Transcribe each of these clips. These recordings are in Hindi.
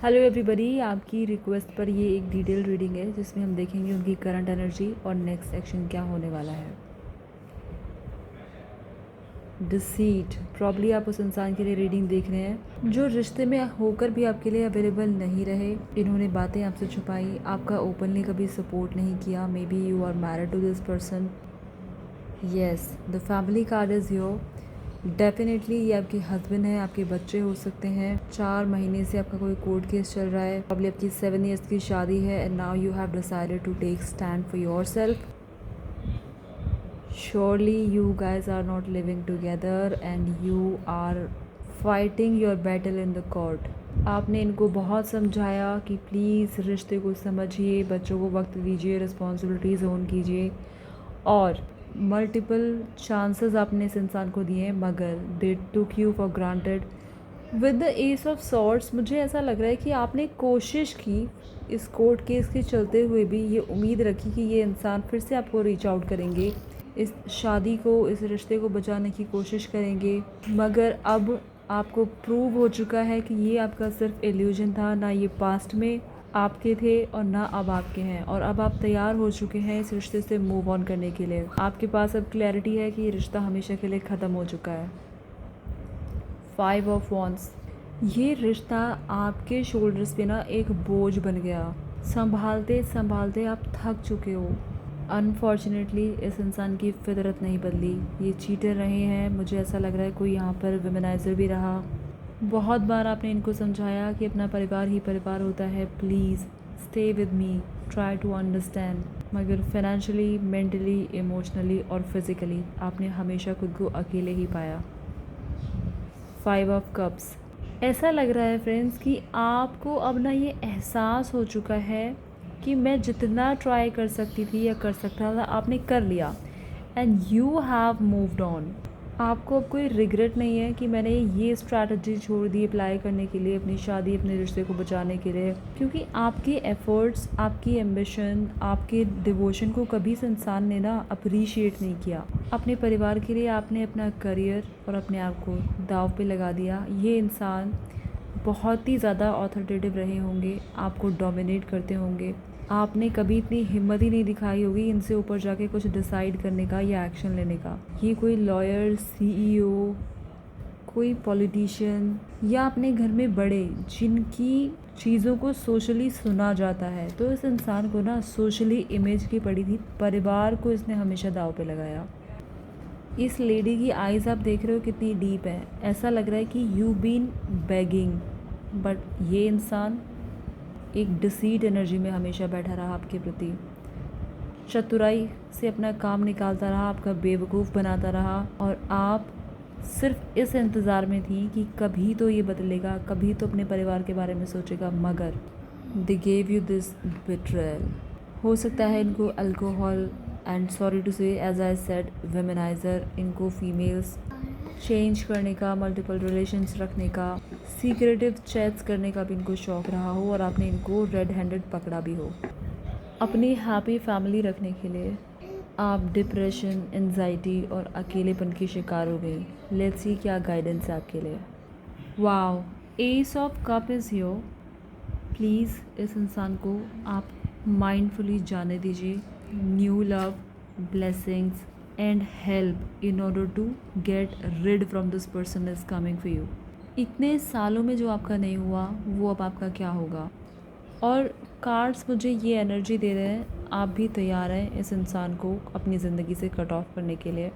हेलो एवरीबॉडी, आपकी रिक्वेस्ट पर ये एक डिटेल रीडिंग है जिसमें हम देखेंगे उनकी करंट एनर्जी और नेक्स्ट एक्शन क्या होने वाला है। डिसीट, प्रॉब्ली आप उस इंसान के लिए रीडिंग देख रहे हैं जो रिश्ते में होकर भी आपके लिए अवेलेबल नहीं रहे। इन्होंने बातें आपसे छुपाई, आपका ओपनली कभी सपोर्ट नहीं किया। Maybe you are married to this person. Yes, the family card is your. Definitely ये आपके हस्बैंड है, आपके बच्चे हो सकते हैं। 4 महीने से आपका कोई कोर्ट केस चल रहा है। प्रॉब्ली आपकी 7 years की शादी है and now you have decided to take stand for yourself. Surely you guys are not living together and you are fighting your battle in the court. आपने इनको बहुत समझाया कि प्लीज़ रिश्ते को समझिए, बच्चों को वक्त दीजिए, रिस्पॉन्सिबिलिटीज़ ओन कीजिए और मल्टीपल चांसेस आपने इस इंसान को दिए, मगर they took you for granted. With the ease of sorts मुझे ऐसा लग रहा है कि आपने कोशिश की इस कोर्ट केस के चलते हुए भी, ये उम्मीद रखी कि ये इंसान फिर से आपको रीच आउट करेंगे, इस शादी को, इस रिश्ते को बचाने की कोशिश करेंगे। मगर अब आपको प्रूव हो चुका है कि ये आपका सिर्फ इल्यूजन था। ना ये पास्ट में आपके थे और ना अब आपके हैं, और अब आप तैयार हो चुके हैं इस रिश्ते से मूव ऑन करने के लिए। आपके पास अब क्लैरिटी है कि ये रिश्ता हमेशा के लिए ख़त्म हो चुका है। 5 of Wands, ये रिश्ता आपके शोल्डर्स पे ना एक बोझ बन गया। संभालते संभालते आप थक चुके हो। अनफॉर्चुनेटली इस इंसान की फितरत नहीं बदली, ये चीटर रहे हैं। मुझे ऐसा लग रहा है कोई यहाँ पर विमेनाइज़र भी रहा। बहुत बार आपने इनको समझाया कि अपना परिवार ही परिवार होता है, please stay with me, try to understand. मगर फाइनेंशियली, मेंटली, इमोशनली और फिज़िकली आपने हमेशा खुद को अकेले ही पाया। 5 of Cups, ऐसा लग रहा है फ्रेंड्स कि आपको अब ना ये एहसास हो चुका है कि मैं जितना ट्राई कर सकती थी या कर सकता था आपने कर लिया and you have moved on. आपको अब कोई रिग्रेट नहीं है कि मैंने ये स्ट्रैटेजी छोड़ दी अप्लाई करने के लिए अपनी शादी, अपने रिश्ते को बचाने के लिए, क्योंकि आपके एफ़र्ट्स, आपकी एम्बिशन, आपके डिवोशन को कभी इस इंसान ने ना अप्रिशिएट नहीं किया। अपने परिवार के लिए आपने अपना करियर और अपने आप को दाव पे लगा दिया। ये इंसान बहुत ही ज़्यादा ऑथोरिटेटिव रहे होंगे, आपको डोमिनेट करते होंगे। आपने कभी इतनी हिम्मत ही नहीं दिखाई होगी इनसे ऊपर जाके कुछ डिसाइड करने का या एक्शन लेने का। ये कोई लॉयर, सीईओ, कोई पॉलिटिशियन या अपने घर में बड़े जिनकी चीज़ों को सोशली सुना जाता है, तो इस इंसान को ना सोशली इमेज की पड़ी थी। परिवार को इसने हमेशा दाव पे लगाया। इस लेडी की आइज़ आप देख रहे हो कितनी डीप है। ऐसा लग रहा है कि यू बीन बेगिंग, बट ये इंसान एक डिसीट एनर्जी में हमेशा बैठा रहा आपके प्रति। चतुराई से अपना काम निकालता रहा, आपका बेवकूफ़ बनाता रहा, और आप सिर्फ इस इंतज़ार में थी कि कभी तो ये बदलेगा, कभी तो अपने परिवार के बारे में सोचेगा। मगर they gave you this betrayal. हो सकता है इनको अल्कोहल एंड सॉरी टू से एज आई सेड वेमेनाइज़र, इनको फीमेल्स चेंज करने का, मल्टीपल रिलेशंस रखने का, सीक्रेटिव चैट्स करने का भी इनको शौक़ रहा हो और आपने इनको रेड हैंडेड पकड़ा भी हो। अपनी हैप्पी फैमिली रखने के लिए आप डिप्रेशन, एंजाइटी और अकेलेपन की शिकार हो गई। लेट्स सी क्या गाइडेंस है आपके लिए। Wow, ace of cup is here. Please इस इंसान को आप माइंडफुली जाने दीजिए। New love, blessings and help in order to get rid from this person is coming for you. इतने सालों में जो आपका नहीं हुआ वो अब आपका क्या होगा। और कार्ड्स मुझे ये एनर्जी दे रहे हैं, आप भी तैयार हैं इस इंसान को अपनी ज़िंदगी से कट ऑफ करने के लिए।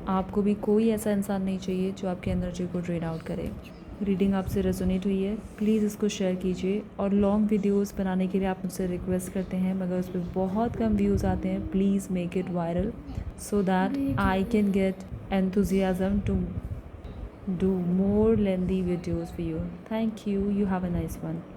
आपको भी कोई ऐसा इंसान नहीं चाहिए जो आपकी एनर्जी को ड्रेन आउट करे। रीडिंग आपसे रेजोनेट हुई है, प्लीज़ इसको शेयर कीजिए। और लॉन्ग वीडियोस बनाने के लिए आप मुझसे रिक्वेस्ट करते हैं, मगर उस पर बहुत कम व्यूज़ आते हैं। Please make it viral so that I can get enthusiasm to do more lengthy videos for you. Thank you. You have a nice one.